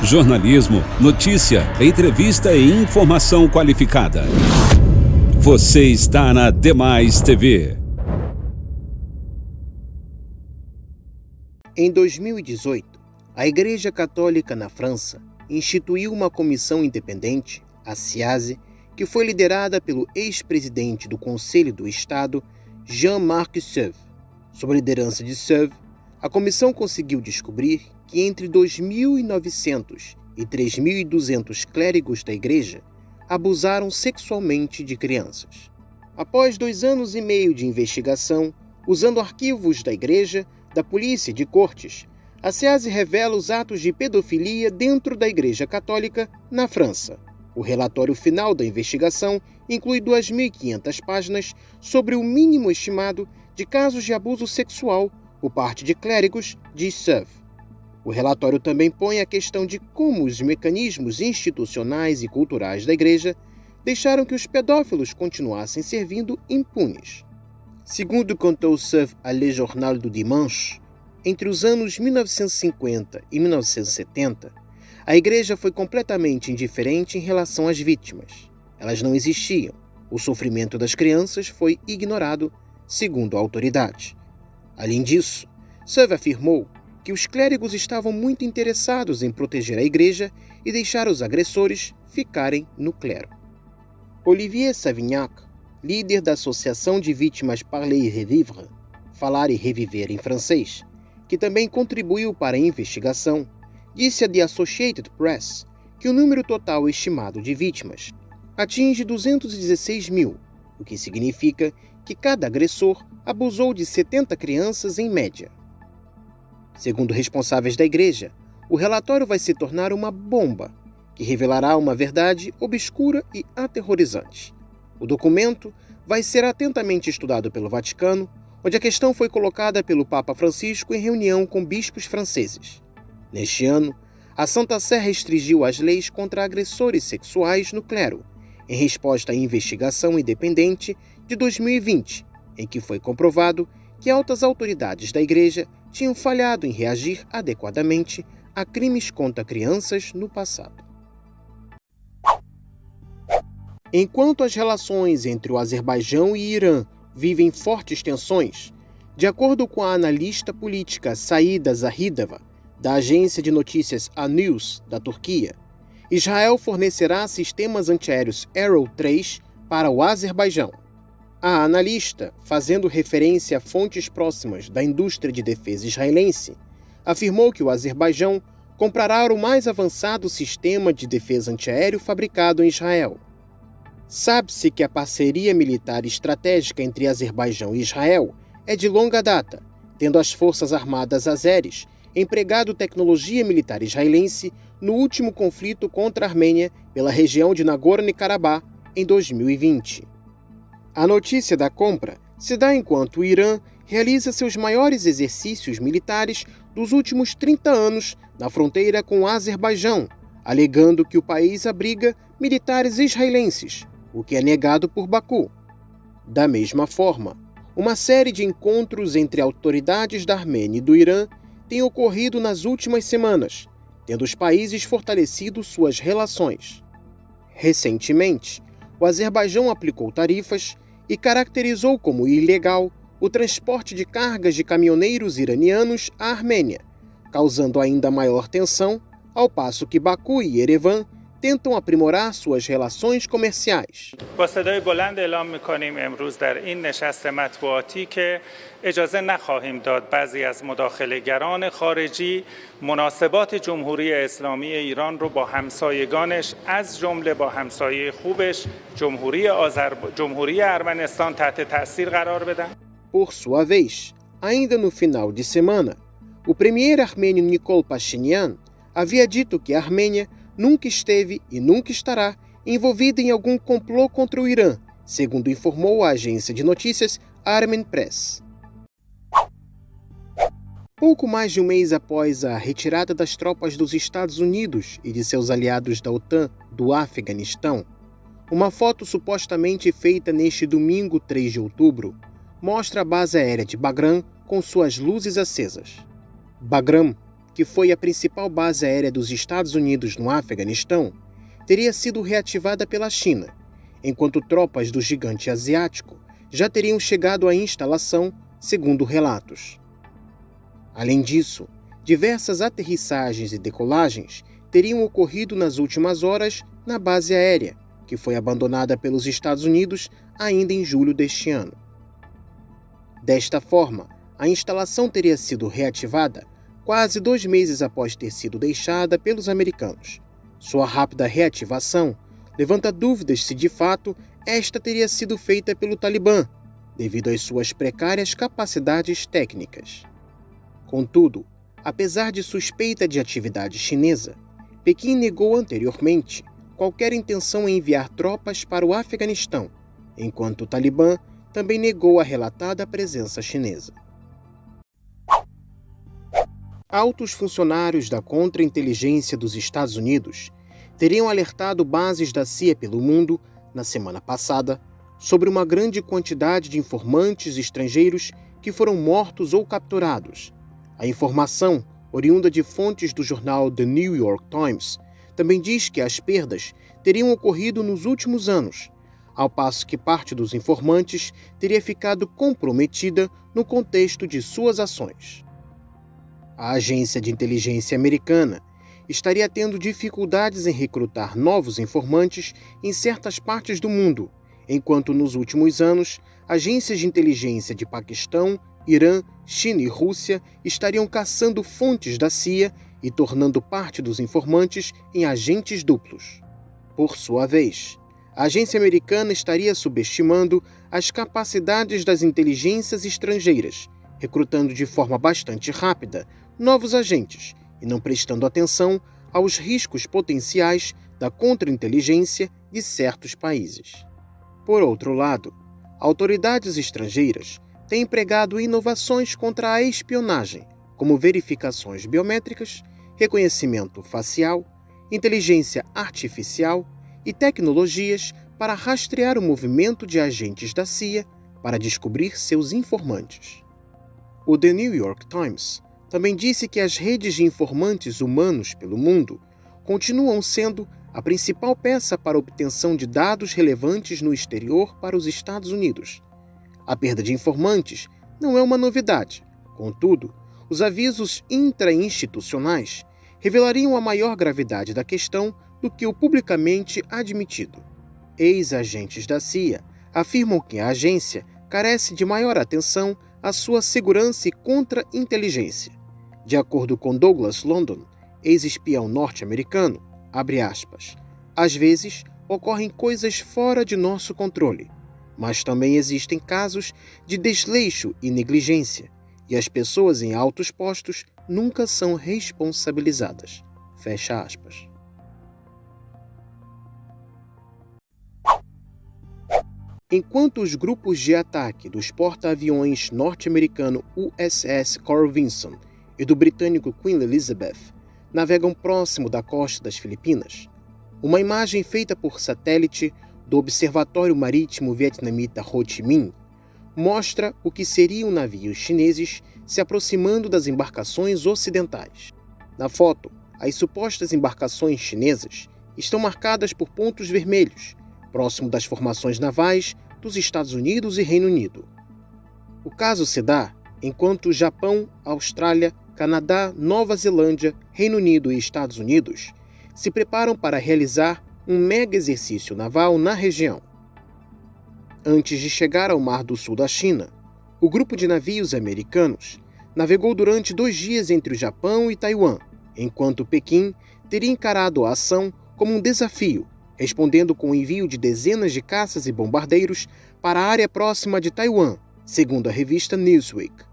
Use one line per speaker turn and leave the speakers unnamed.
Jornalismo, notícia, entrevista e informação qualificada. Você está na Demais TV.
Em 2018, a Igreja Católica na França instituiu uma comissão independente, a CIASE, que foi liderada pelo ex-presidente do Conselho do Estado, Jean-Marc Sauvé. Sob a liderança de Sauvé, a comissão conseguiu descobrir que entre 2.900 e 3.200 clérigos da Igreja abusaram sexualmente de crianças. Após 2 anos e meio de investigação, usando arquivos da Igreja, da Polícia e de Cortes, a CIASE revela os atos de pedofilia dentro da Igreja Católica na França. O relatório final da investigação inclui 2.500 páginas sobre o mínimo estimado de casos de abuso sexual por parte de clérigos, diz Sauvé. O relatório também põe a questão de como os mecanismos institucionais e culturais da Igreja deixaram que os pedófilos continuassem servindo impunes. Segundo contou Sauvé a Le Journal du Dimanche, entre os anos 1950 e 1970, a Igreja foi completamente indiferente em relação às vítimas. Elas não existiam. O sofrimento das crianças foi ignorado, segundo a autoridade. Além disso, Sauvé afirmou que os clérigos estavam muito interessados em proteger a Igreja e deixar os agressores ficarem no clero. Olivier Savignac, líder da Associação de Vítimas Parler et Revivre, Falar e Reviver em francês, que também contribuiu para a investigação, disse a The Associated Press que o número total estimado de vítimas atinge 216 mil, o que significa que cada agressor abusou de 70 crianças em média. Segundo responsáveis da Igreja, o relatório vai se tornar uma bomba que revelará uma verdade obscura e aterrorizante. O documento vai ser atentamente estudado pelo Vaticano, onde a questão foi colocada pelo Papa Francisco em reunião com bispos franceses. Neste ano, a Santa Sé restringiu as leis contra agressores sexuais no clero, em resposta à investigação independente de 2020, em que foi comprovado que altas autoridades da Igreja tinham falhado em reagir adequadamente a crimes contra crianças no passado. Enquanto as relações entre o Azerbaijão e Irã vivem fortes tensões, de acordo com a analista política Saida Zahidova, da agência de notícias A-News da Turquia, Israel fornecerá sistemas antiaéreos Arrow 3 para o Azerbaijão. A analista, fazendo referência a fontes próximas da indústria de defesa israelense, afirmou que o Azerbaijão comprará o mais avançado sistema de defesa antiaéreo fabricado em Israel. Sabe-se que a parceria militar estratégica entre Azerbaijão e Israel é de longa data, tendo as Forças Armadas azeres empregado tecnologia militar israelense no último conflito contra a Armênia pela região de Nagorno-Karabakh em 2020. A notícia da compra se dá enquanto o Irã realiza seus maiores exercícios militares dos últimos 30 anos na fronteira com o Azerbaijão, alegando que o país abriga militares israelenses, o que é negado por Baku. Da mesma forma, uma série de encontros entre autoridades da Armênia e do Irã tem ocorrido nas últimas semanas, tendo os países fortalecido suas relações. Recentemente, o Azerbaijão aplicou tarifas e caracterizou como ilegal o transporte de cargas de caminhoneiros iranianos à Armênia, causando ainda maior tensão, ao passo que Baku e Yerevan tentam aprimorar suas relações comerciais.
با صدای بلند اعلام می‌کنیم امروز در این نشست مطبوعاتی که اجازه نخواهیم داد بعضی از مداخله‌گران خارجی مناسبات جمهوری اسلامی ایران رو با همسایگانش از جمله با همسایه خوبش جمهوری ارمنستان تحت تاثیر قرار بدن.
Por sua vez, ainda no final de semana, o premier armênio Nikol Pashinyan havia dito que a Armênia nunca esteve e nunca estará envolvida em algum complô contra o Irã, segundo informou a agência de notícias Armen Press. Pouco mais de um mês após a retirada das tropas dos Estados Unidos e de seus aliados da OTAN do Afeganistão, uma foto supostamente feita neste domingo 3 de outubro mostra a base aérea de Bagram com suas luzes acesas. Bagram que foi a principal base aérea dos Estados Unidos no Afeganistão, teria sido reativada pela China, enquanto tropas do gigante asiático já teriam chegado à instalação, segundo relatos. Além disso, diversas aterrissagens e decolagens teriam ocorrido nas últimas horas na base aérea, que foi abandonada pelos Estados Unidos ainda em julho deste ano. Desta forma, a instalação teria sido reativada quase 2 meses após ter sido deixada pelos americanos. Sua rápida reativação levanta dúvidas se de fato esta teria sido feita pelo Talibã, devido às suas precárias capacidades técnicas. Contudo, apesar de suspeita de atividade chinesa, Pequim negou anteriormente qualquer intenção em enviar tropas para o Afeganistão, enquanto o Talibã também negou a relatada presença chinesa. Altos funcionários da contra-inteligência dos Estados Unidos teriam alertado bases da CIA pelo mundo, na semana passada, sobre uma grande quantidade de informantes estrangeiros que foram mortos ou capturados. A informação, oriunda de fontes do jornal The New York Times, também diz que as perdas teriam ocorrido nos últimos anos, ao passo que parte dos informantes teria ficado comprometida no contexto de suas ações. A agência de inteligência americana estaria tendo dificuldades em recrutar novos informantes em certas partes do mundo, enquanto nos últimos anos, agências de inteligência de Paquistão, Irã, China e Rússia estariam caçando fontes da CIA e tornando parte dos informantes em agentes duplos. Por sua vez, a agência americana estaria subestimando as capacidades das inteligências estrangeiras, recrutando de forma bastante rápida novos agentes e não prestando atenção aos riscos potenciais da contra-inteligência de certos países. Por outro lado, autoridades estrangeiras têm empregado inovações contra a espionagem, como verificações biométricas, reconhecimento facial, inteligência artificial e tecnologias para rastrear o movimento de agentes da CIA para descobrir seus informantes. O The New York Times também disse que as redes de informantes humanos pelo mundo continuam sendo a principal peça para a obtenção de dados relevantes no exterior para os Estados Unidos. A perda de informantes não é uma novidade. Contudo, os avisos intrainstitucionais revelariam a maior gravidade da questão do que o publicamente admitido. Ex-agentes da CIA afirmam que a agência carece de maior atenção à sua segurança e contra-inteligência. De acordo com Douglas London, ex-espião norte-americano, abre aspas, às vezes ocorrem coisas fora de nosso controle, mas também existem casos de desleixo e negligência, e as pessoas em altos postos nunca são responsabilizadas. Fecha aspas. Enquanto os grupos de ataque dos porta-aviões norte-americano USS Carl Vinson e do britânico Queen Elizabeth navegam próximo da costa das Filipinas, uma imagem feita por satélite do Observatório Marítimo Vietnamita Ho Chi Minh mostra o que seriam navios chineses se aproximando das embarcações ocidentais. Na foto, as supostas embarcações chinesas estão marcadas por pontos vermelhos, próximo das formações navais dos Estados Unidos e Reino Unido. O caso se dá enquanto Japão, Austrália, Canadá, Nova Zelândia, Reino Unido e Estados Unidos se preparam para realizar um mega exercício naval na região. Antes de chegar ao Mar do Sul da China, o grupo de navios americanos navegou durante 2 dias entre o Japão e Taiwan, enquanto Pequim teria encarado a ação como um desafio, respondendo com o envio de dezenas de caças e bombardeiros para a área próxima de Taiwan, segundo a revista Newsweek.